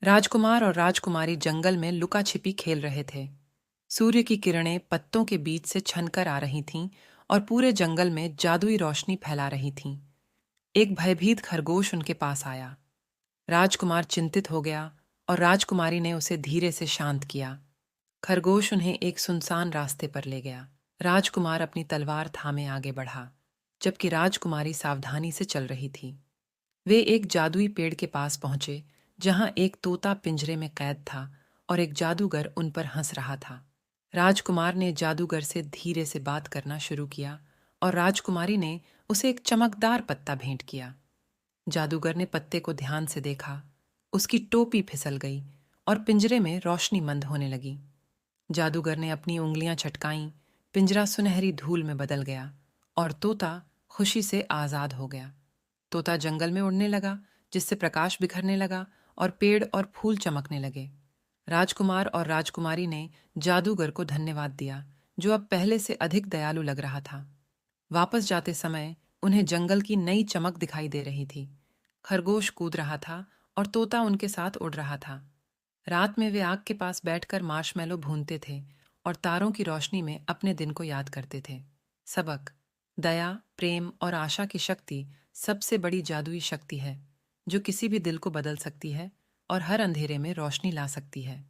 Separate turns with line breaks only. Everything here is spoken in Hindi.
राजकुमार और राजकुमारी जंगल में लुका छिपी खेल रहे थे। सूर्य की किरणें पत्तों के बीच से छनकर आ रही थीं और पूरे जंगल में जादुई रोशनी फैला रही थीं। एक भयभीत खरगोश उनके पास आया। राजकुमार चिंतित हो गया और राजकुमारी ने उसे धीरे से शांत किया। खरगोश उन्हें एक सुनसान रास्ते पर ले गया। राजकुमार अपनी तलवार थामे आगे बढ़ा, जबकि राजकुमारी सावधानी से चल रही थी। वे एक जादुई पेड़ के पास पहुंचे, जहां एक तोता पिंजरे में कैद था और एक जादूगर उन पर हंस रहा था। राजकुमार ने जादूगर से धीरे से बात करना शुरू किया और राजकुमारी ने उसे एक चमकदार पत्ता भेंट किया। जादूगर ने पत्ते को ध्यान से देखा। उसकी टोपी फिसल गई और पिंजरे में रोशनी मंद होने लगी। जादूगर ने अपनी उंगलियां चटकाईं, पिंजरा सुनहरी धूल में बदल गया और तोता खुशी से आजाद हो गया। तोता जंगल में उड़ने लगा, जिससे प्रकाश बिखरने लगा और पेड़ और फूल चमकने लगे। राजकुमार और राजकुमारी ने जादूगर को धन्यवाद दिया, जो अब पहले से अधिक दयालु लग रहा था। वापस जाते समय उन्हें जंगल की नई चमक दिखाई दे रही थी। खरगोश कूद रहा था और तोता उनके साथ उड़ रहा था। रात में वे आग के पास बैठकर मार्शमैलो भूनते थे और तारों की रोशनी में अपने दिन को याद करते थे। सबक: दया, प्रेम और आशा की शक्ति सबसे बड़ी जादुई शक्ति है, जो किसी भी दिल को बदल सकती है और हर अंधेरे में रोशनी ला सकती है।